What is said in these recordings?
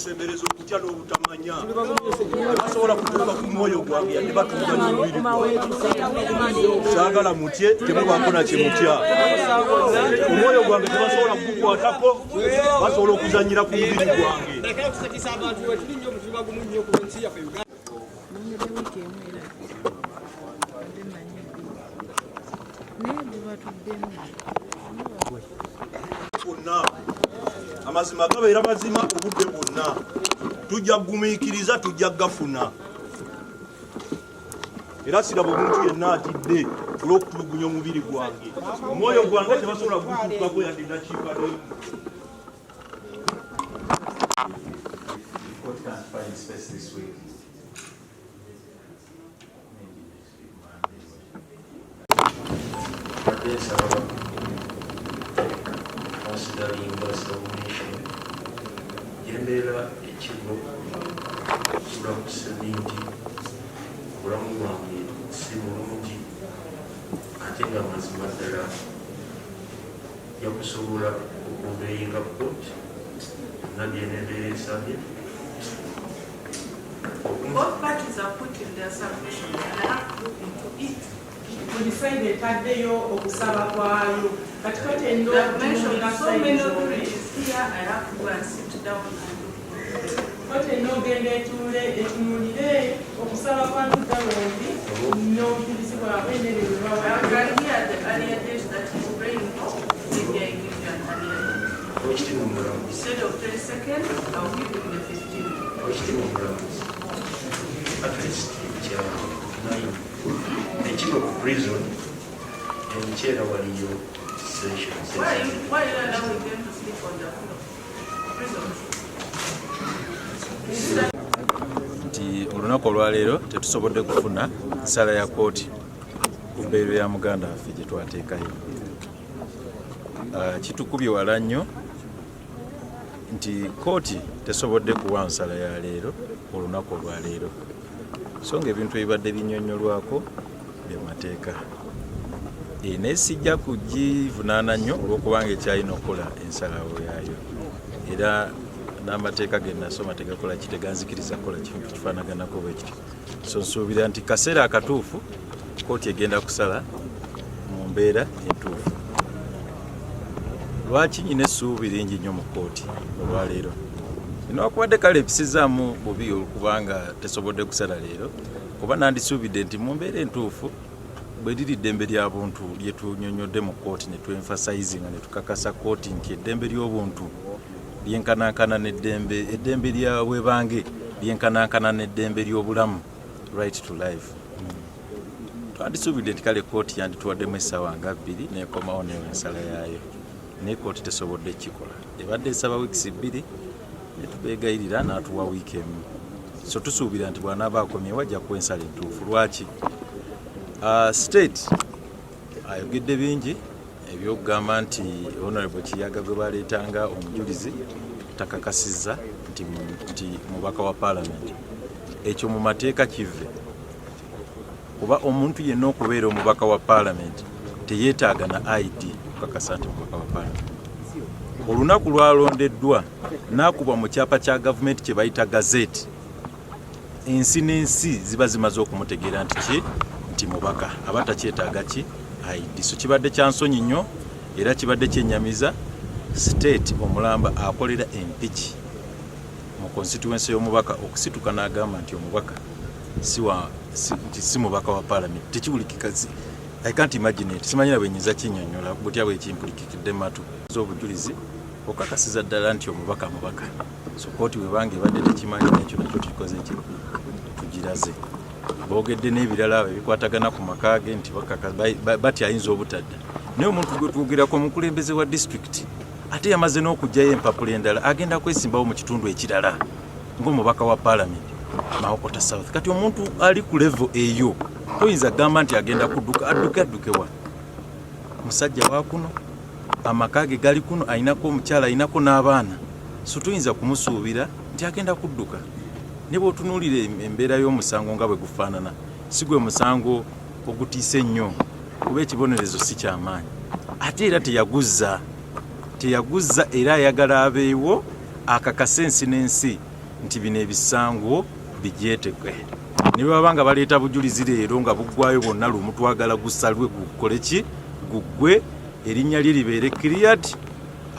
Semberezo kutya n'obutamanya basobola kutuuka ku mwoyo gwange yadde batuuka n'omubiri saagala mutye temubaako na kye mutya omwoyo gwange tebasobola kugukwatako basobola okuzanyira ku mubiri gwange amazima gabeera mazima obudde bwonna tujja kugumiikiriza tujja gafuna era siraba omuntu yenna atidde olw'okutulugunya omubiri gwange omwoyo gwange tebasobola kugutuukako yadde dakiika n'emu considering the submission, Yembera Echigo, Ram Selinti, Ramwami, Simumuji, Atinga Mazmatera, Yakusura, obeying a court, Nadiane Sabi. Both parties are put in their submission and I have to look into it. We decided that day of Sabaquayo, but what in I've mentioned so many things here, I have to go and sit down and look. What in no get to lay it Munide, of Sabaquan, no physical available. I can hear the earlier days that he's praying for, maybe I give you an earlier date. Instead of 10 seconds, I'll give him the 15. At least 9. Ekigo ku prison enkyera waliyo session. Why are you allowing them to sleep on the floor? Prison. Nti olunaku olwaleero tetusobodde kufuna nsala ya kooti ku mbeera ya muganda waffe gye twateekayo. Kitukubye wala nnyo nti kooti tesobodde kuwa nsala ya leero olunaku olwaleero so ng'ebintu ebibadde binnyonnyolwako by'amateeka naye sijja kugivunaana nnyo olw'okubanga ekyalina okukola ensalawo yaayo era n'amateeka ge nasoma tegakola kiteganzikiriza kukola kintu kifaanaganako bwe kityo so nsuubira nti kaseera akatuufu kooti egenda kusala mu mbeera entuufu. Lwaki nyina essuubi lingi nnyo mu kooti olwaleero newankubadde kale ebisizaamu bubi olukubanga tesobodde kusala leero kuba nandisuubidde nti mu mbeera entuufu bwe liri eddembe ly'abuntu lye tunyonnyodde mu kooti ne tuemphasizinga ne tukakasa kooti nti eddembe ly'obuntu lyenkanankana eddembe lyabwe bange lyenkanankana n'eddembe ly'obulamu, right to life. Twandisuubidde nti kale kooti yandituwaddemu essaawa nga 2 nekomawo n'ensala yaayo naye kooti tesobodde kikola ebadde esaba wiikisi 2 netubeegayirira n'atuwa wiiki emu so tusuubira nti bw'anaaba akomyewo ajja kuwa ensala entuufu. Lwaki state ayogedde bingi ebyokugamba nti honorable Kiyaga gwe baleetanga omujulizi takakasizza nti mubaka wa parliament. Ekyo mu mateeka kive kuba omuntu yenna okubeera omubaka wa parliament teyeetaaga na ID okukakasa nti mubaka wa parliament. Olunaku lwalondeddwa n'akubwa mu kyapa kya gavumenti kye bayita gazeti ensi n'ensi ziba zimaze okumutegeera nti mubaka aba takyetaaga ki ID. So kibadde kya nsonyi nnyo era kibadde kyennyamiza state omulamba akolera empiki mu constituency y'omubaka okusituka n'agamba nti omubaka si mubaka wa parliament tekibulikikazi. I can't imagine it. Simanyira bwenyiza kinnyonnyola butya bwe kimpulikikidde matu z'obujulizi okakasiza ddala nti omubaka mubaka. So kooti webange ebadde tekimanyi nekyo nakyo tukikoze ki tugiraze. Boogedde n'ebirala ebikwatagana ku makaage nti bati ayinza obutadda naye omuntu gwe twogerako omukulembeze wa district ate yamaze n'okugyayo empapula endala agenda kwesimbawo mu kitundu ekirala ng'omubaka wa parliament. Mawokota South. Kati omuntu ali ku level eyo toyinza gamba nti agenda kudduka adduke wa musajja wa kuno amakage gali kuno ainako omukyala ainako n'abaana so tuyinza kumusuubira nti agenda kudduka ne bw'otunuulira embeera y'omusango nga bwe gufaanana si gwe musango ogutiise nnyo kuba ekibonerezo si kyamaanyi ate era teyaguzza era ayagala abeewo akakase ensi n'ensi nti bino ebisango bijeetekwe ne baba nga baleeta bujulizi leero nga buggwayo bwonna lumu twagala gusalwe gukole ki guggwe erinnya lye libeere cleared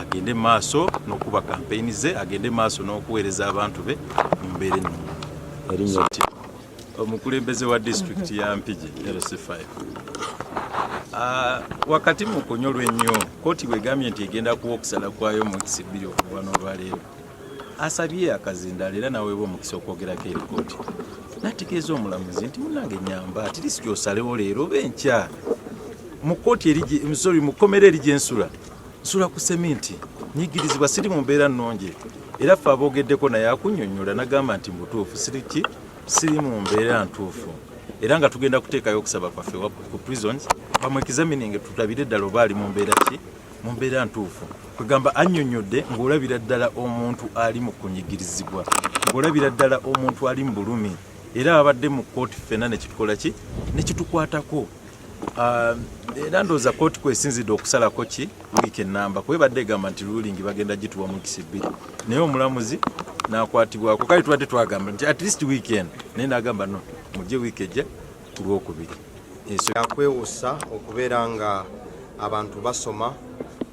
agende maaso n'okuba kampeyini ze agende maaso n'okuweereza abantu be mu mbeera ennungi omukulembeze wa disitulikiti ya Mpigi LC5 wakati mu kunyolwa ennyo kooti bwegambye nti egenda kuwa okusala kwayo mu kisibiri okuva n'olwaleero asabye akazindaala era naweebwa omukisa okwogerako eri kooti n'ategeeza omulamuzi nti munnange nyamba atirisi gy'osalewo leero oba enkya mu kooti mu kkomera eri gye nsula ku seminti nyigirizibwa siri mu mbeera nnungi era ffe aboogeddeko naye akunnyonnyola n'agamba nti mbutuufu siri mu mbeera ntuufu era nga tugenda kuteekayo okusaba kwaffe ku prisons bamwekizamininge tutabire ddala oba ali mu mbeera ki mu mbeera ntuufu kwegamba annyonnyodde ng'olabira ddala omuntu ali mu kunyigirizibwa ng'olabira ddala omuntu ali mu bulumi era abadde mu kooti ffenna nekitukola ki nekitukwatako era ndowooza kooti kwesinzidde okusalako ki wiiki ennamba kuba ebadde egamba nti ruling bagenda gituwa mu kisibiri naye omulamuzi n'akwatibwako kale tubadde twagamba nti at least weekend naye n'agamba no mujje wiiki ejja ku lwokubiri yakwewusa okubeera nga abantu basoma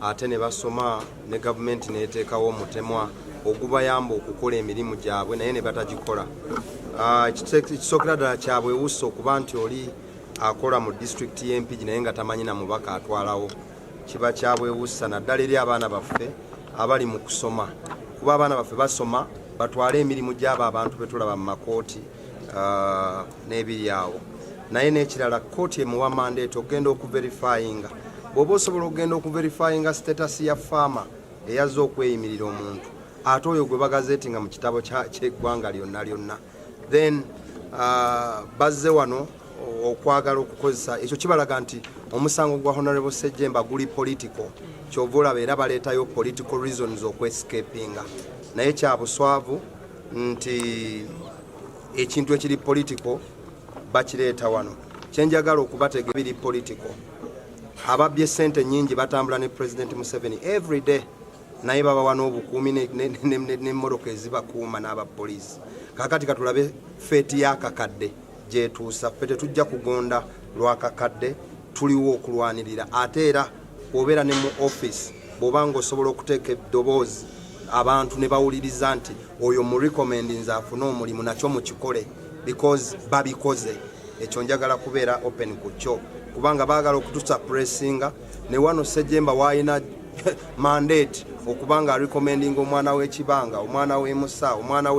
ate ne basoma ne gavumenti neeteekawo omutemwa ogubayamba okukola emirimu gyabwe naye ne batagikola ekisookera ddala kyabwewusa okuba nti oli akola mu disitulikiti y'Empigi naye nga tamanyi na mubaka atwalawo kiba kyabwewusa naddala eri abaana baffe abali mu kusoma kuba abaana baffe basoma batwale emirimu gy'abo abantu betulaba mu makooti n'ebiri awo naye n'ekirala kooti emuwa mandate okugenda okuverifyinga bw'oba osobola okugenda okuverifyinga status ya faama eyazze okweyimirira omuntu ate oyo gwe bagazeetinga mu kitabo ky'eggwanga lyonna then bazze wano okwagala okukozesa ekyo kibalaga nti omusango gwa Honorable Ssejjemba guli political kyova olaba era baleetayo political reasons okwescapinga naye kya buswavu nti ekintu ekiri political bakireeta wano kyenjagala okubatega biri political ababbye sente nyingi batambula ne President Museveni every day naye baba wano obukuumi n'emmotoka ezibakuuma n'abapoliisi kakati katulabe feeti y'akakadde gyetuusa ffe tetujja kugonda lwakakadde tuliwo okulwanirira ate era bw'obeera ne mu office bw'oba ng'osobola okuteeka eddoboozi abantu ne bawuliriza nti oyo mu recommendinze afune omulimu nakyo mukikole because babikoze ekyo njagala kubeera open ku kyo kubanga baagala okutusuppressinga ne wano Ssejjemba wayina mandate okubanga recommending omwana w'ekibanga omwana w'emusa omwana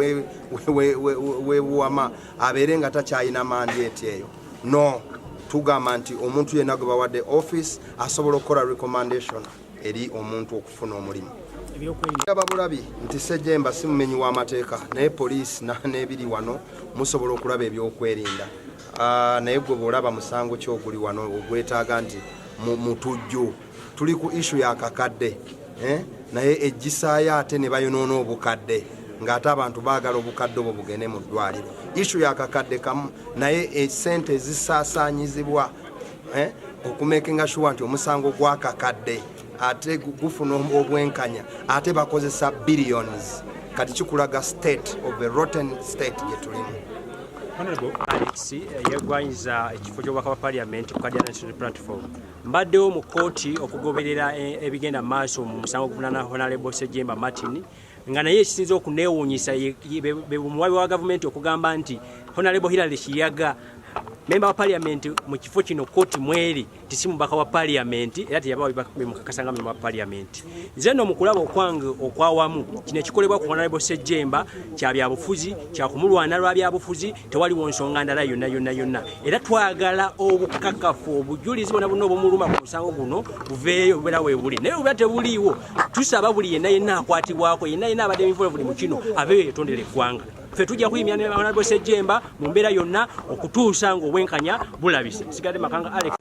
w'ebuwama abeere nga takyayina mandate eyo no tugamba nti omuntu yenna gwe bawadde office asobola okukola recommendation eri omuntu okufuna omulimu ababulabi nti Ssejjemba si mumenyi w'amateeka naye poliisi n'ebiri wano musobola okulaba ebyokwerinda naye gwe bw'olaba musango ki oguli wano ogwetaaga nti mutujju tuli ku issue y'akakadde naye ejjisaayo ate ne bayonoona obukadde ng'ate abantu baagala obukadde obwo bugende mu ddwaliro issue y'akakadde kamu naye esente ezisaasaanyizibwa okumakinga sure nti omusango gw'akakadde ate gufuna obwenkanya ate bakozesa billions kati kikulaga state of a rotten state gye tulimu. Honorable Alex yegwanyiza ekifo ky'obubaka bwa Parliament ku Kadiana National Platform mbaddewo mu kooti okugoberera ebigenda maaso mu musango guvunana Honorable Ssejjemba Martin nga naye ekisinza okuneewuunyisa be muwabi wa gavumenti okugamba nti Honorable Hilary Kiyaga memba wa Parliament mu kifo kino kooti mweri tisi mubaka wa Parliament era teyaba bemukakasanga memba wa Parliament nze no mukulaba okwange okwawamu kino ekikolebwa ku Honorable Ssejjemba kya byabufuzi kya kumulwana lwa byabufuzi tewaliwo nsonga ndala yonna era twagala obukakafu obujulizi bona buno obumuluma ku musango guno buveeyo bera weebuli naye oba tebuliiwo tusaba buli yenna akwatibwako yenna abadde involved mu kino abeeyo yetondere eggwanga ffe tujja kuyimya ne Honorable Ssejjemba mu mbeera yonna okutuusa ng'obwenkanya bulabise. Sigadde Makanga Alex.